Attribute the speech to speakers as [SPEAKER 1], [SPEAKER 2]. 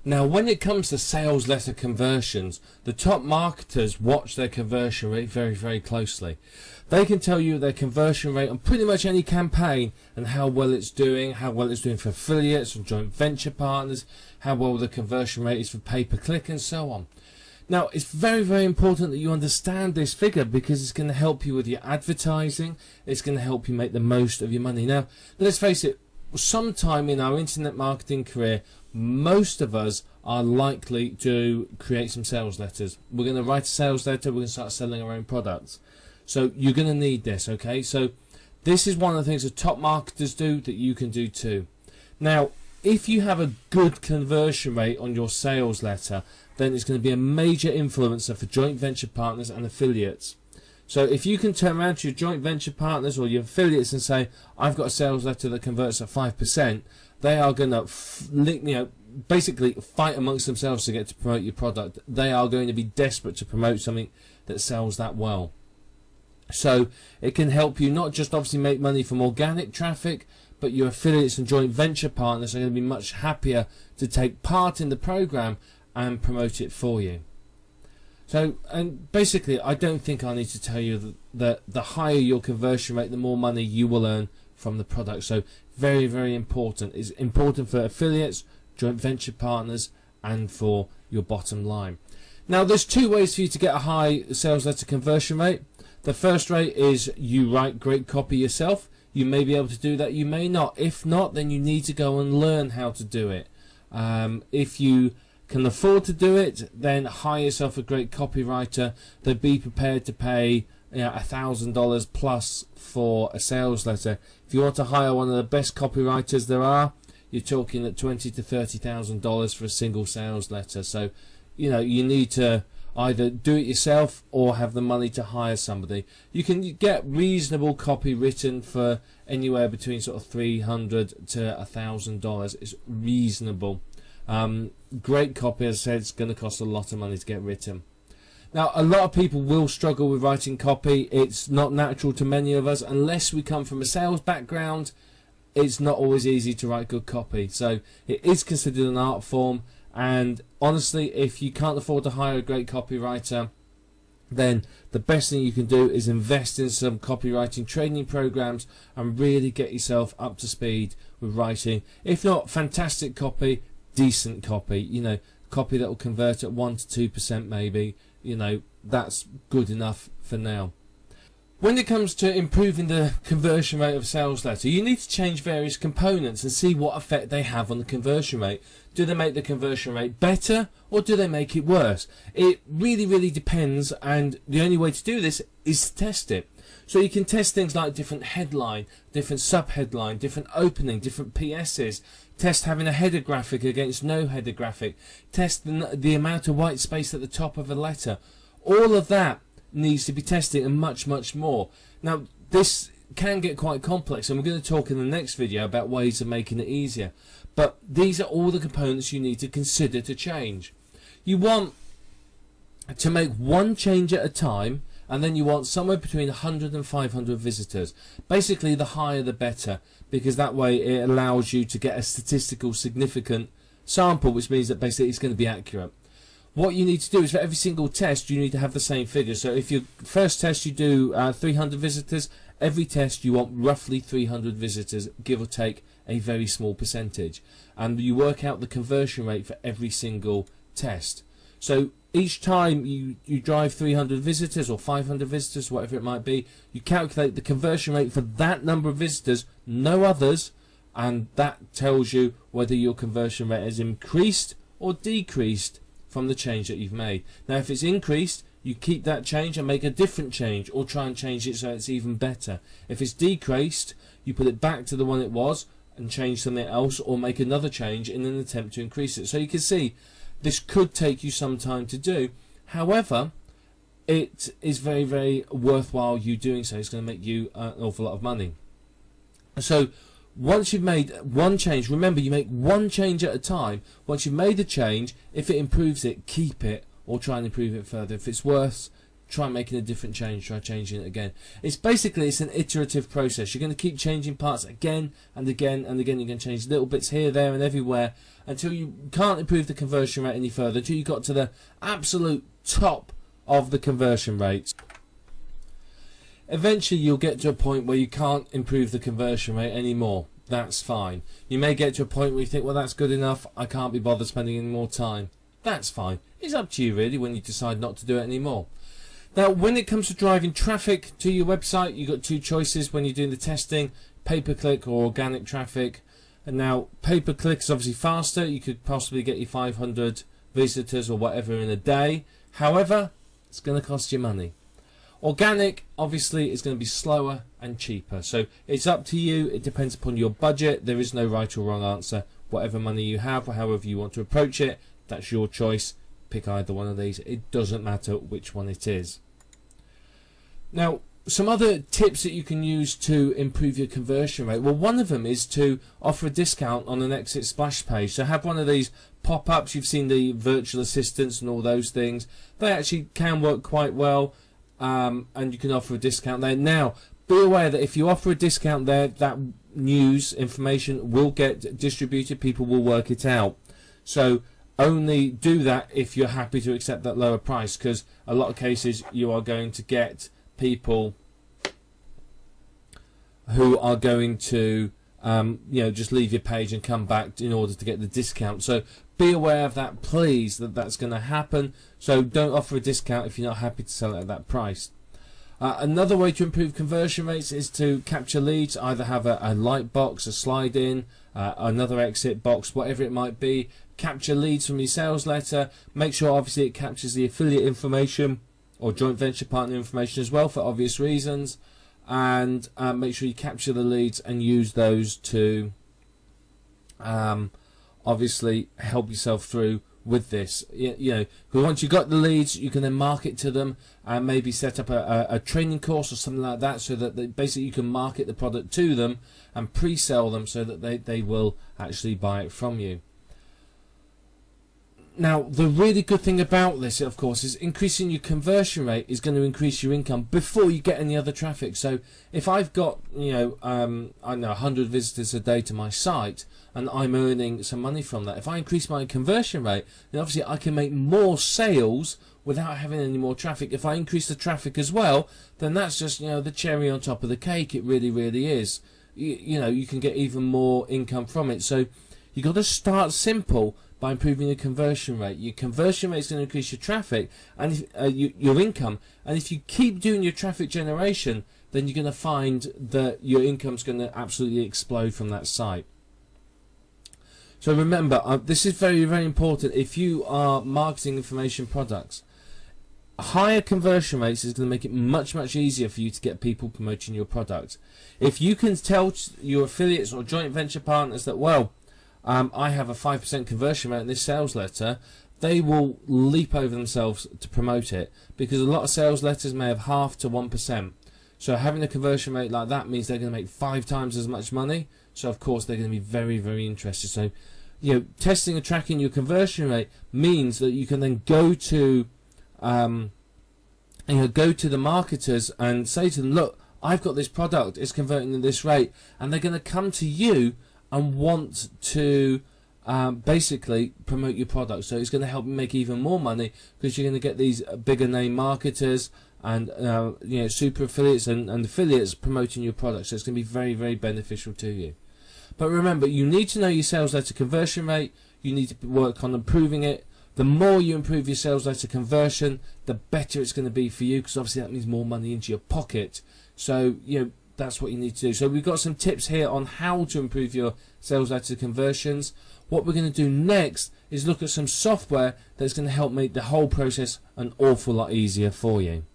[SPEAKER 1] Now, when it comes to sales letter conversions, the top marketers watch their conversion rate very, very closely. They can tell you their conversion rate on pretty much any campaign and how well it's doing for affiliates or joint venture partners, how well the conversion rate is for pay-per-click and so on. Now, it's very, very important that you understand this figure because it's going to help you with your advertising. It's going to help you make the most of your money. Now, let's face it, sometime in our internet marketing career, most of us are likely to create some sales letters. We're going to write a sales letter, we're going to start selling our own products. So you're going to need this, okay? So this is one of the things that top marketers do that you can do too. Now, if you have a good conversion rate on your sales letter, then it's going to be a major influencer for joint venture partners and affiliates. So if you can turn around to your joint venture partners or your affiliates and say, I've got a sales letter that converts at 5%, they are going to basically fight amongst themselves to get to promote your product. They are going to be desperate to promote something that sells that well. So it can help you not just obviously make money from organic traffic, but your affiliates and joint venture partners are going to be much happier to take part in the program and promote it for you. So, and basically, I don't think I need to tell you that the higher your conversion rate, the more money you will earn from the product. So very, very important. It's important for affiliates, joint venture partners, and for your bottom line. Now, there's two ways for you to get a high sales letter conversion rate. The first rate is you write great copy yourself. You may be able to do that, you may not. If not, then you need to go and learn how to do it. If you can afford to do it, then hire yourself a great copywriter. They'd be prepared to pay $1,000 plus for a sales letter. If you want to hire one of the best copywriters there are, you're talking at $20,000 to $30,000 for a single sales letter. So, you need to either do it yourself or have the money to hire somebody. You can get reasonable copy written for anywhere between sort of $300 to $1,000. It's reasonable. Great copy, as I said, it's going to cost a lot of money to get written. Now, a lot of people will struggle with writing copy. It's not natural to many of us. Unless we come from a sales background, it's not always easy to write good copy. So it is considered an art form. And honestly, if you can't afford to hire a great copywriter, then the best thing you can do is invest in some copywriting training programs and really get yourself up to speed with writing. If not fantastic copy, decent copy, copy that will convert at 1 to 2% maybe, that's good enough for now. When it comes to improving the conversion rate of a sales letter, you need to change various components and see what effect they have on the conversion rate. Do they make the conversion rate better or do they make it worse? It really, really depends, and the only way to do this is to test it. So you can test things like different headline, different sub-headline, different opening, different PSs, test having a header graphic against no header graphic, test the amount of white space at the top of a letter. All of that needs to be tested and much, much more. Now, this can get quite complex, and we're going to talk in the next video about ways of making it easier. But these are all the components you need to consider to change. You want to make one change at a time, and then you want somewhere between 100 and 500 visitors. Basically, the higher the better, because that way it allows you to get a statistical significant sample, which means that basically it's going to be accurate. What you need to do is for every single test you need to have the same figure. So if your first test you do 300 visitors, every test you want roughly 300 visitors, give or take a very small percentage. And you work out the conversion rate for every single test. So each time you drive 300 visitors or 500 visitors, whatever it might be, you calculate the conversion rate for that number of visitors, no others, and that tells you whether your conversion rate has increased or decreased from the change that you've made. Now, if it's increased, you keep that change and make a different change, or try and change it so it's even better. If it's decreased, you put it back to the one it was and change something else, or make another change in an attempt to increase it. So you can see this could take you some time to do. However, it is very, very worthwhile you doing so. It's going to make you an awful lot of money. So once you've made one change, remember you make one change at a time. Once you've made a change, if it improves it, keep it or try and improve it further. If it's worse, try making a different change, try changing it again. It's basically, it's an iterative process. You're going to keep changing parts again and again and again. You're going to change little bits here, there and everywhere until you can't improve the conversion rate any further, until you got to the absolute top of the conversion rates. Eventually you'll get to a point where you can't improve the conversion rate anymore. That's fine. You may get to a point where you think, well, that's good enough, I can't be bothered spending any more time. That's fine. It's up to you really when you decide not to do it anymore. Now, when it comes to driving traffic to your website, you've got two choices when you're doing the testing: pay-per-click or organic traffic. And now, pay-per-click is obviously faster. You could possibly get your 500 visitors or whatever in a day. However, it's going to cost you money. Organic, obviously, is going to be slower and cheaper. So it's up to you. It depends upon your budget. There is no right or wrong answer. Whatever money you have or however you want to approach it, that's your choice. Pick either one of these. It doesn't matter which one it is. Now, some other tips that you can use to improve your conversion rate. Well, one of them is to offer a discount on an exit splash page. So have one of these pop-ups. You've seen the virtual assistants and all those things. They actually can work quite well, and you can offer a discount there. Now, be aware that if you offer a discount there, that news information will get distributed. People will work it out. So only do that if you're happy to accept that lower price, because a lot of cases you are going to get people who are going to just leave your page and come back in order to get the discount. So be aware of that, please, that's going to happen. So don't offer a discount if you're not happy to sell it at that price. Another way to improve conversion rates is to capture leads. Either have a light box, a slide in, another exit box, whatever it might be. Capture leads from your sales letter. Make sure obviously it captures the affiliate information or joint venture partner information as well, for obvious reasons. And make sure you capture the leads and use those to obviously help yourself through with this. Because once you've got the leads, you can then market to them and maybe set up a training course or something like that, so that basically you can market the product to them and pre-sell them so that they will actually buy it from you. Now, the really good thing about this, of course, is increasing your conversion rate is going to increase your income before you get any other traffic. So if I've got, I don't know, 100 visitors a day to my site and I'm earning some money from that, if I increase my conversion rate, then obviously I can make more sales without having any more traffic. If I increase the traffic as well, then that's just, the cherry on top of the cake. It really, really is. You can get even more income from it. So you've got to start simple by improving your conversion rate. Your conversion rate is going to increase your traffic and your income. And if you keep doing your traffic generation, then you're going to find that your income's going to absolutely explode from that site. So remember, this is very, very important. If you are marketing information products, higher conversion rates is going to make it much, much easier for you to get people promoting your product. If you can tell your affiliates or joint venture partners that, well, I have a 5% conversion rate in this sales letter, they will leap over themselves to promote it, because a lot of sales letters may have 0.5 to 1%. So having a conversion rate like that means they're going to make 5 times as much money. So of course they're going to be very, very interested. So testing and tracking your conversion rate means that you can then go to the marketers and say to them, look, I've got this product, it's converting at this rate, and they're going to come to you and want to basically promote your product. So it's going to help you make even more money, because you're going to get these bigger name marketers and super affiliates and affiliates promoting your product. So it's going to be very, very beneficial to you. But remember, you need to know your sales letter conversion rate. You need to work on improving it. The more you improve your sales letter conversion, the better it's going to be for you, because obviously that means more money into your pocket. So that's what you need to do. So we've got some tips here on how to improve your sales letter conversions. What we're going to do next is look at some software that's going to help make the whole process an awful lot easier for you.